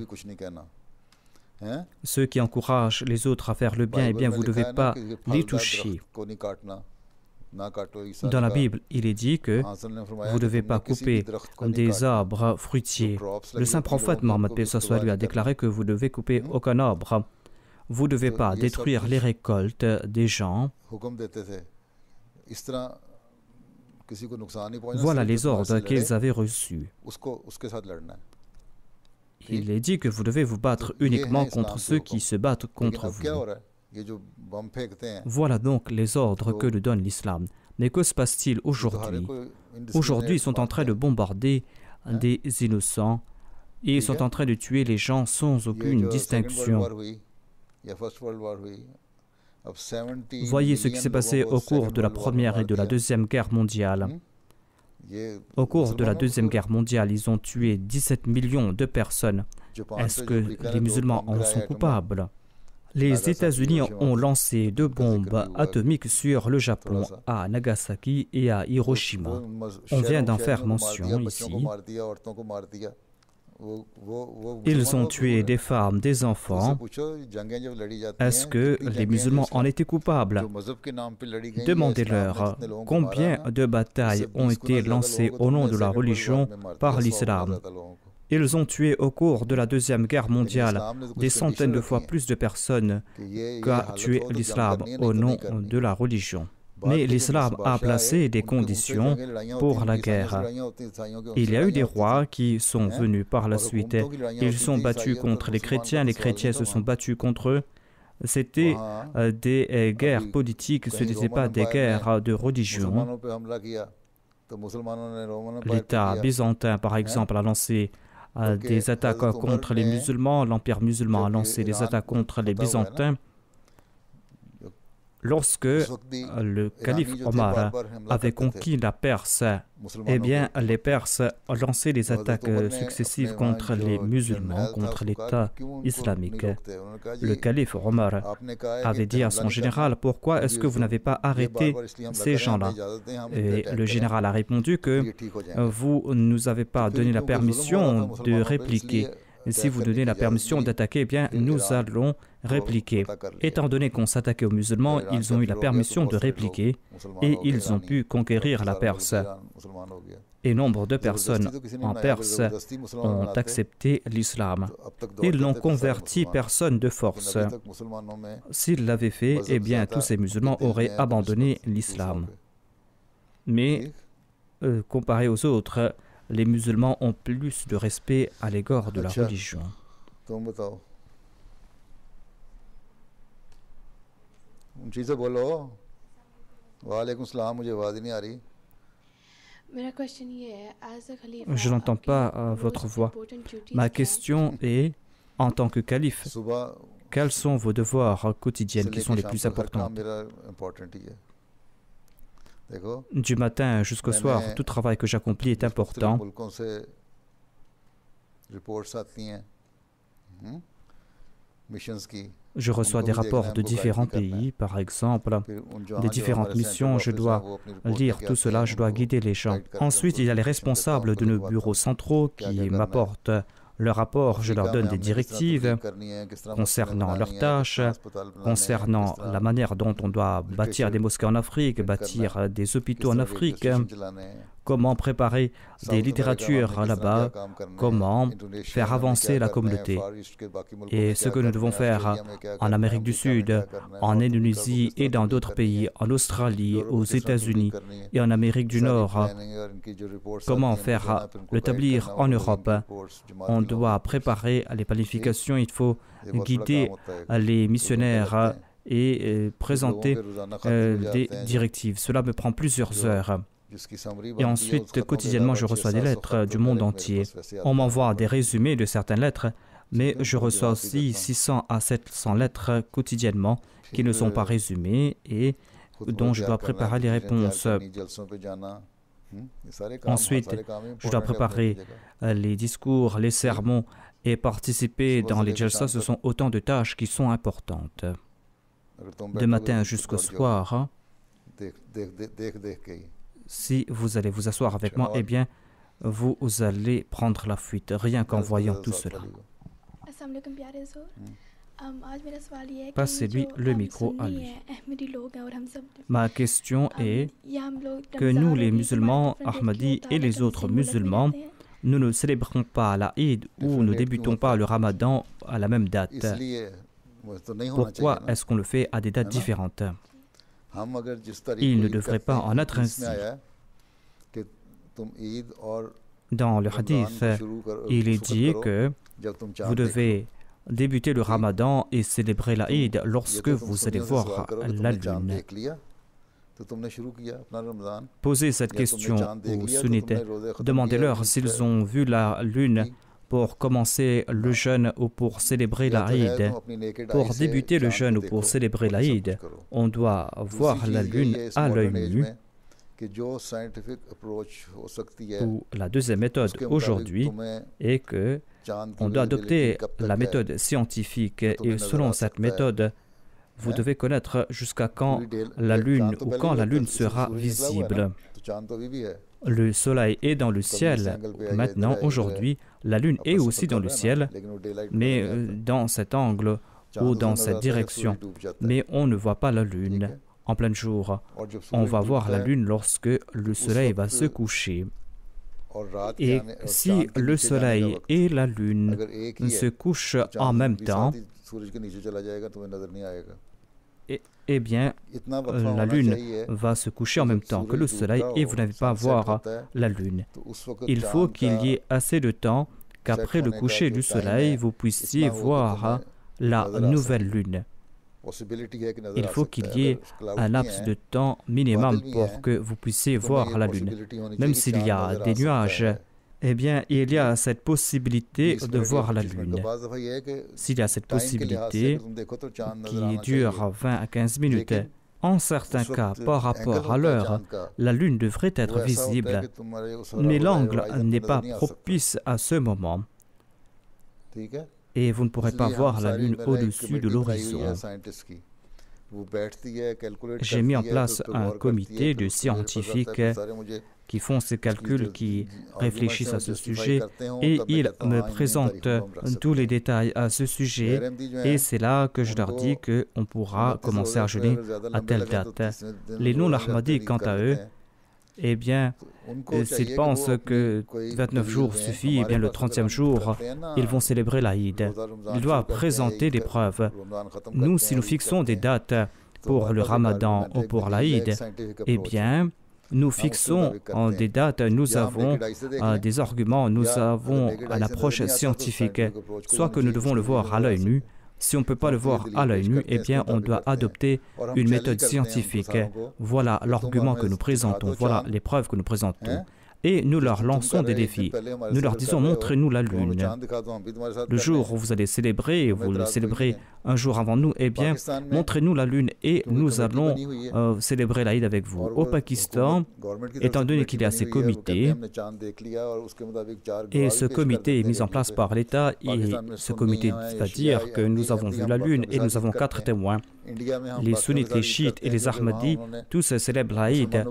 ceux qui encouragent les autres à faire le bien, eh bien, vous ne devez pas les toucher. Dans la Bible, il est dit que vous ne devez pas couper des arbres fruitiers. Le saint prophète Mohammed lui a déclaré que vous ne devez couper aucun arbre. Vous ne devez pas détruire les récoltes des gens. Voilà les ordres qu'ils avaient reçus. Il est dit que vous devez vous battre uniquement contre ceux qui se battent contre vous. Voilà donc les ordres que nous donne l'islam. Mais que se passe-t-il aujourd'hui? Aujourd'hui, ils sont en train de bombarder des innocents et ils sont en train de tuer les gens sans aucune distinction. Voyez ce qui s'est passé au cours de la Première et de la Deuxième Guerre mondiale. Au cours de la Deuxième Guerre mondiale, ils ont tué 17 millions de personnes. Est-ce que les musulmans en sont coupables? Les États-Unis ont lancé 2 bombes atomiques sur le Japon, à Nagasaki et à Hiroshima. On vient d'en faire mention ici. Ils ont tué des femmes, des enfants. Est-ce que les musulmans en étaient coupables? Demandez-leur combien de batailles ont été lancées au nom de la religion par l'islam. Ils ont tué au cours de la Deuxième Guerre mondiale des centaines de fois plus de personnes qu'a tué l'islam au nom de la religion. Mais l'islam a placé des conditions pour la guerre. Il y a eu des rois qui sont venus par la suite. Ils se sont battus contre les chrétiens se sont battus contre eux. C'était des guerres politiques, ce n'était pas des guerres de religion. L'État byzantin, par exemple, a lancé des attaques contre les musulmans. L'Empire musulman a lancé des attaques contre les Byzantins. Lorsque le calife Omar avait conquis la Perse, eh bien, les Perses ont lancé des attaques successives contre les musulmans, contre l'État islamique. Le calife Omar avait dit à son général, « Pourquoi est-ce que vous n'avez pas arrêté ces gens-là » Et le général a répondu que vous ne nous avez pas donné la permission de répliquer. Si vous donnez la permission d'attaquer, eh bien, nous allons répliquer. Étant donné qu'on s'attaquait aux musulmans, ils ont eu la permission de répliquer et ils ont pu conquérir la Perse. Et nombre de personnes en Perse ont accepté l'islam. Ils n'ont converti personne de force. S'ils l'avaient fait, eh bien, tous ces musulmans auraient abandonné l'islam. Mais, comparé aux autres, les musulmans ont plus de respect à l'égard de la religion. Je n'entends pas votre voix. Ma question est, en tant que calife, quels sont vos devoirs quotidiens qui sont les plus importants? Du matin jusqu'au soir, tout travail que j'accomplis est important. Je reçois des rapports de différents pays, par exemple, des différentes missions. Je dois lire tout cela, je dois guider les gens. Ensuite, il y a les responsables de nos bureaux centraux qui m'apportent le rapport, je leur donne des directives concernant leurs tâches, concernant la manière dont on doit bâtir des mosquées en Afrique, bâtir des hôpitaux en Afrique, comment préparer des littératures là-bas, comment faire avancer la communauté. Et ce que nous devons faire en Amérique du Sud, en Indonésie et dans d'autres pays, en Australie, aux États-Unis et en Amérique du Nord, comment faire l'établir en Europe. On doit préparer les planifications, il faut guider les missionnaires et présenter des directives. Cela me prend plusieurs heures. Et ensuite, quotidiennement, je reçois des lettres du monde entier. On m'envoie des résumés de certaines lettres, mais je reçois aussi 600 à 700 lettres quotidiennement qui ne sont pas résumées et dont je dois préparer les réponses. Ensuite, je dois préparer les discours, les sermons et participer dans les jalsas. Ce sont autant de tâches qui sont importantes. De matin jusqu'au soir, si vous allez vous asseoir avec moi, eh bien, vous allez prendre la fuite, rien qu'en voyant tout cela. Passez-lui le micro à lui. Ma question est que nous, les musulmans, Ahmadis et les autres musulmans, nous ne célébrons pas l'Aïd ou ne débutons pas le Ramadan à la même date. Pourquoi est-ce qu'on le fait à des dates différentes? Il ne devrait pas en être ainsi. Dans le hadith, il est dit que vous devez débuter le Ramadan et célébrer l'Aïd lorsque vous allez voir la lune. Posez cette question aux sunnites. Demandez-leur s'ils ont vu la lune pour commencer le jeûne ou pour célébrer l'Aïd. Pour débuter le jeûne ou pour célébrer l'Aïd, on doit voir la lune à l'œil nu. Ou la deuxième méthode aujourd'hui est que on doit adopter la méthode scientifique et selon cette méthode, vous devez connaître jusqu'à quand la lune ou quand la lune sera visible. Le soleil est dans le ciel. Maintenant, aujourd'hui, la lune est aussi dans le ciel, mais dans cet angle ou dans cette direction. Mais on ne voit pas la lune en plein jour. On va voir la lune lorsque le soleil va se coucher. Et si le soleil et la lune se couchent en même temps, eh bien, la lune va se coucher en même temps que le soleil et vous n'allez pas voir la lune. Il faut qu'il y ait assez de temps qu'après le coucher du soleil, vous puissiez voir la nouvelle lune. Il faut qu'il y ait un laps de temps minimum pour que vous puissiez voir la lune. Même s'il y a des nuages, eh bien, il y a cette possibilité de voir la lune. S'il y a cette possibilité qui dure 20 à 15 minutes, en certains cas, par rapport à l'heure, la lune devrait être visible, mais l'angle n'est pas propice à ce moment. Et vous ne pourrez pas voir la lune au-dessus de l'horizon. J'ai mis en place un comité de scientifiques qui font ces calculs, qui réfléchissent à ce sujet, et ils me présentent tous les détails à ce sujet, et c'est là que je leur dis qu'on pourra commencer à jeûner à telle date. Les non-ahmadis, quant à eux, eh bien, s'ils pensent que 29 jours suffit, eh bien le 30e jour, ils vont célébrer l'Aïd. Ils doivent présenter des preuves. Nous, si nous fixons des dates pour le Ramadan ou pour l'Aïd, eh bien, nous fixons des dates, nous avons des arguments, nous avons une approche scientifique. Soit que nous devons le voir à l'œil nu. Si on ne peut pas le voir à l'œil nu, eh bien, on doit adopter une méthode scientifique. Voilà l'argument que nous présentons, voilà les preuves que nous présentons. Et nous leur lançons des défis. Nous leur disons, montrez-nous la lune. Le jour où vous allez célébrer, vous le célébrez un jour avant nous, eh bien, montrez-nous la lune et nous allons célébrer l'Aïd avec vous. Au Pakistan, étant donné qu'il y a ces comités, et ce comité est mis en place par l'État, et ce comité va dire que nous avons vu la lune et nous avons 4 témoins. Les sunnites, les chiites et les ahmadis, tous célèbrent l'Aïd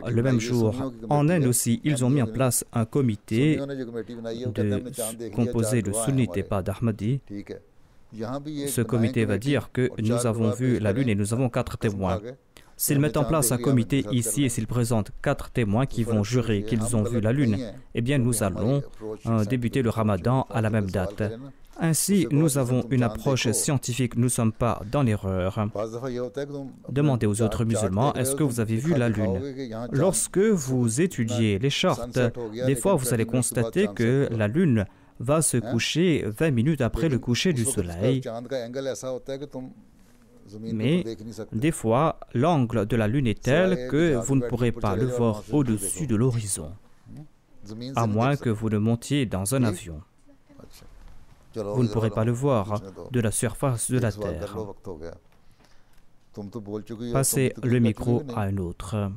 le même jour. En Inde aussi, ils ont mis en place un comité composé de sunnites et pas d'ahmadis. Ce comité va dire que nous avons vu la lune et nous avons 4 témoins. S'ils mettent en place un comité ici et s'ils présentent 4 témoins qui vont jurer qu'ils ont vu la lune, eh bien nous allons débuter le Ramadan à la même date. Ainsi, nous avons une approche scientifique, nous ne sommes pas dans l'erreur. Demandez aux autres musulmans, est-ce que vous avez vu la lune? Lorsque vous étudiez les chartes, des fois vous allez constater que la lune va se coucher 20 minutes après le coucher du soleil. Mais des fois, l'angle de la lune est tel que vous ne pourrez pas le voir au-dessus de l'horizon, à moins que vous ne montiez dans un avion. Vous ne pourrez pas le voir de la surface de la Terre. Passez le micro à un autre.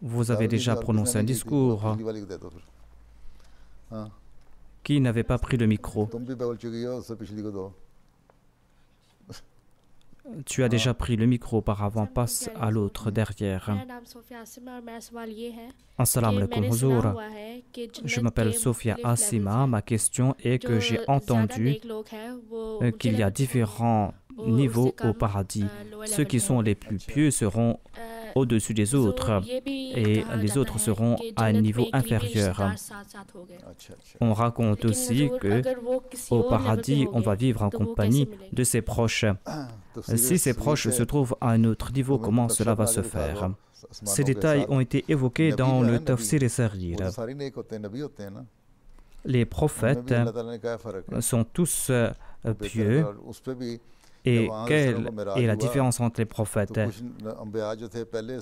Vous avez déjà prononcé un discours. Qui n'avait pas pris le micro? Tu as déjà pris le micro auparavant, passe à l'autre derrière. Assalamu alaikum Huzour. Je m'appelle Sophia Asima. Ma question est que j'ai entendu qu'il y a différents niveaux au paradis. Ceux qui sont les plus pieux seront au-dessus des autres et les autres seront à un niveau inférieur. On raconte aussi que au paradis, on va vivre en compagnie de ses proches. Si ses proches se trouvent à un autre niveau, comment cela va se faire? Ces détails ont été évoqués dans le Tafsir Saghir. Les prophètes sont tous pieux. Et quelle est la différence entre les prophètes?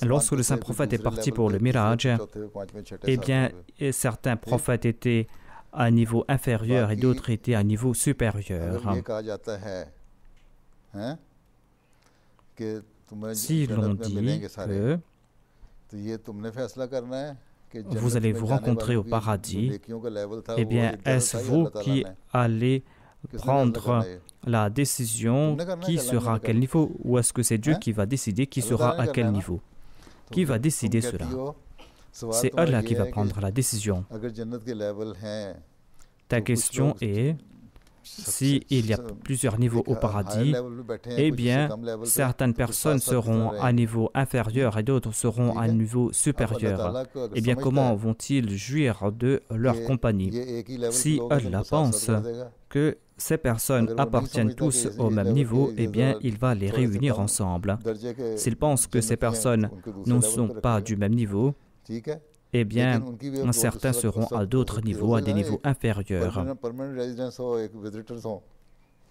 Lorsque le saint prophète est parti pour le Miraj, eh bien, certains prophètes étaient à un niveau inférieur et d'autres étaient à un niveau supérieur. Si l'on dit que vous allez vous rencontrer au paradis, eh bien, est-ce vous qui allez prendre la décision qui sera à quel niveau, ou est-ce que c'est Dieu qui va décider qui sera à quel niveau? Qui va décider cela? C'est Allah qui va prendre la décision. Ta question est, s'il y a plusieurs niveaux au paradis, eh bien, certaines personnes seront à un niveau inférieur et d'autres seront à un niveau supérieur. Eh bien, comment vont-ils jouir de leur compagnie? Si Allah pense que ces personnes appartiennent tous au même niveau, eh bien, il va les réunir ensemble. S'il pense que ces personnes ne sont pas du même niveau, eh bien, certains seront à d'autres niveaux, à des niveaux inférieurs.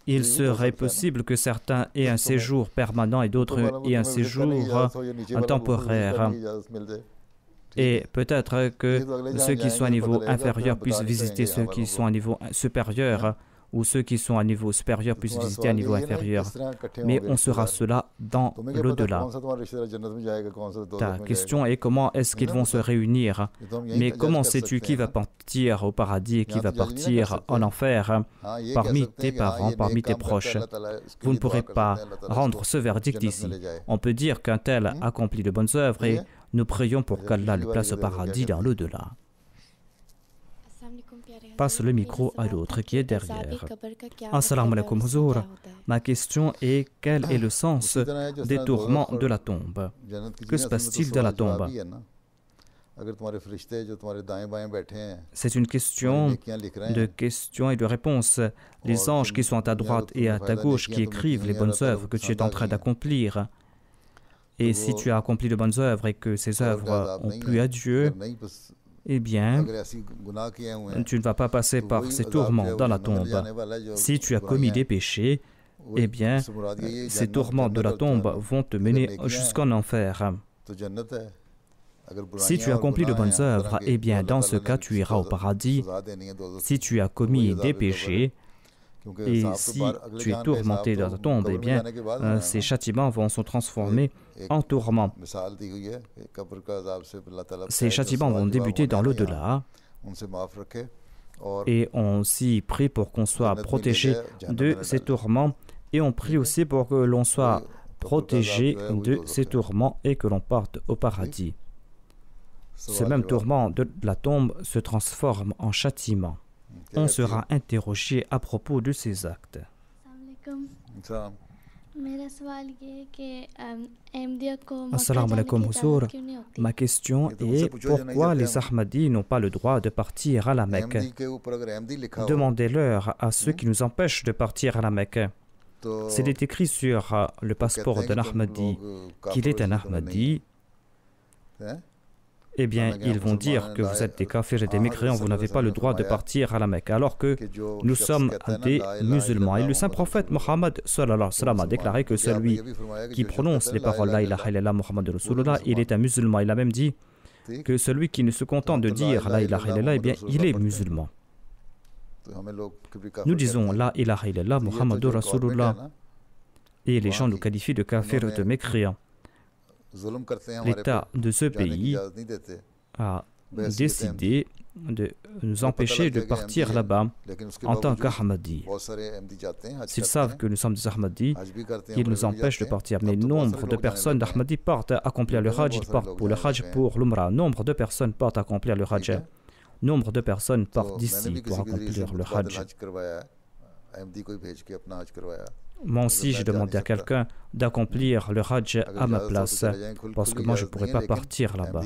Il serait possible que certains aient un séjour permanent et d'autres aient un séjour temporaire. Et peut-être que ceux qui sont à niveau inférieur puissent visiter ceux qui sont à niveau supérieur, ou ceux qui sont à niveau supérieur puissent visiter à niveau inférieur. Mais on sera cela dans l'au-delà. Ta question est comment est-ce qu'ils vont se réunir? Mais comment sais-tu qui va partir au paradis et qui va partir en enfer parmi tes parents, parmi tes proches? Vous ne pourrez pas rendre ce verdict ici. On peut dire qu'un tel accomplit de bonnes œuvres et nous prions pour qu'Allah le place au paradis dans l'au-delà. Passe le micro à l'autre qui est derrière. Assalamu alaikum Huzour. Ma question est quel est le sens des tourments de la tombe? Que se passe-t-il dans la tombe? C'est une question de questions et de réponses. Les anges qui sont à ta droite et à ta gauche qui écrivent les bonnes œuvres que tu es en train d'accomplir. Et si tu as accompli de bonnes œuvres et que ces œuvres ont plu à Dieu, eh bien, tu ne vas pas passer par ces tourments dans la tombe. Si tu as commis des péchés, eh bien, ces tourments de la tombe vont te mener jusqu'en enfer. Si tu accomplis de bonnes œuvres, eh bien, dans ce cas, tu iras au paradis. Si tu as commis des péchés, et si tu es tourmenté dans ta tombe, eh bien, ces châtiments vont se transformer en tourments. Ces châtiments vont débuter dans l'au-delà et on s'y prie pour qu'on soit protégé de ces tourments et on prie aussi pour que l'on soit protégé de ces tourments et que l'on parte au paradis. Ce même tourment de la tombe se transforme en châtiment. On sera interrogé à propos de ces actes. Assalamu alaikum Huzour. Ma question est pourquoi les Ahmadis n'ont pas le droit de partir à la Mecque? Demandez-leur à ceux qui nous empêchent de partir à la Mecque. C'est écrit sur le passeport d'un Ahmadi qu'il est un Ahmadi. eh bien, ils vont dire que vous êtes des kafirs et des mécréants, vous n'avez pas le droit de partir à la Mecque, alors que nous sommes des musulmans. Et le saint prophète Mohammed sallallahu alayhi wa sallam a déclaré que celui qui prononce les paroles La ilaha illallah Muhammad Rasulullah, il est un musulman. Il a même dit que celui qui ne se contente de dire La ilaha illallah, eh bien, il est musulman. Nous disons La ilaha illallah Muhammad Rasulullah et les gens nous qualifient de kafirs, de mécréants. L'État de ce pays a décidé de nous empêcher de partir là-bas en tant qu'Ahmadis. S'ils savent que nous sommes des Ahmadis, ils nous empêchent de partir. Mais nombre de personnes d'Ahmadis partent accomplir le Hajj, ils partent pour le Hajj, pour l'Umrah. Nombre de personnes partent accomplir le Hajj. Nombre de personnes partent d'ici pour accomplir le Hajj. Moi aussi, j'ai demandé à quelqu'un d'accomplir le Hajj à ma place, parce que moi, je ne pourrais pas partir là-bas.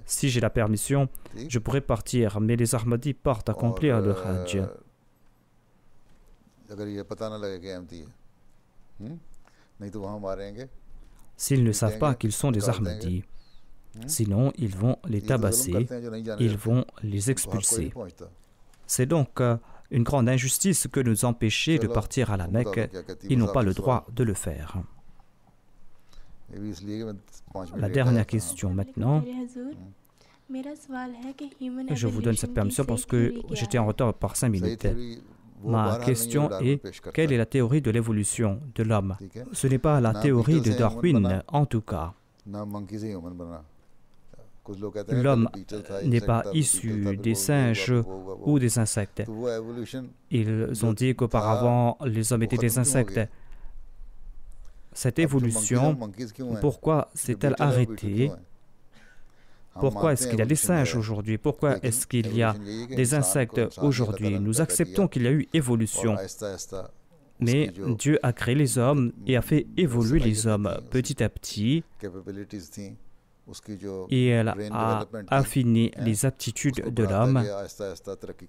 Si j'ai la permission, je pourrais partir, mais les Ahmadis partent accomplir le Hajj. S'ils ne savent pas qu'ils sont des Ahmadis, sinon ils vont les tabasser, ils vont les expulser. C'est donc une grande injustice que nous empêcher de partir à la Mecque. Ils n'ont pas le droit de le faire. La dernière question maintenant. Je vous donne cette permission parce que j'étais en retard par 5 minutes. Ma question est, quelle est la théorie de l'évolution de l'homme? Ce n'est pas la théorie de Darwin, en tout cas. L'homme n'est pas issu des singes ou des insectes. Ils ont dit qu'auparavant, les hommes étaient des insectes. Cette évolution, pourquoi s'est-elle arrêtée? Pourquoi est-ce qu'il y a des singes aujourd'hui? Pourquoi est-ce qu'il y a des insectes aujourd'hui? Nous acceptons qu'il y a eu évolution. Mais Dieu a créé les hommes et a fait évoluer les hommes petit à petit. Et elle a affiné les aptitudes de l'homme.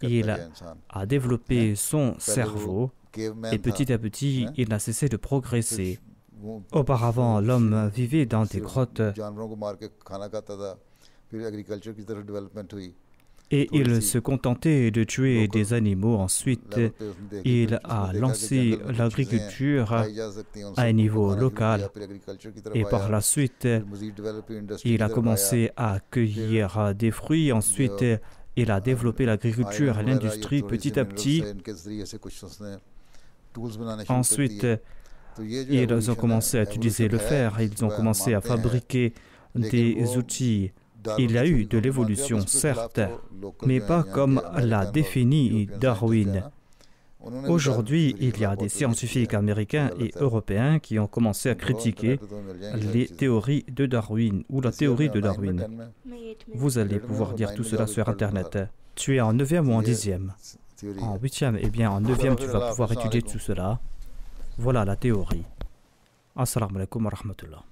Il a développé son cerveau et petit à petit, il n'a cessé de progresser. Auparavant, l'homme vivait dans des grottes et il se contentait de tuer des animaux. Ensuite, il a lancé l'agriculture à un niveau local et par la suite, il a commencé à cueillir des fruits. Ensuite, il a développé l'agriculture et l'industrie petit à petit. Ensuite, ils ont commencé à utiliser le fer, ils ont commencé à fabriquer des outils. Il y a eu de l'évolution, certes, mais pas comme l'a défini Darwin. Aujourd'hui, il y a des scientifiques américains et européens qui ont commencé à critiquer les théories de Darwin ou la théorie de Darwin. Vous allez pouvoir dire tout cela sur Internet. Tu es en 9e ou en 10e? En 8e, eh bien en 9e, tu vas pouvoir étudier tout cela. Voilà la théorie. Assalamu alaikum wa rahmatullah.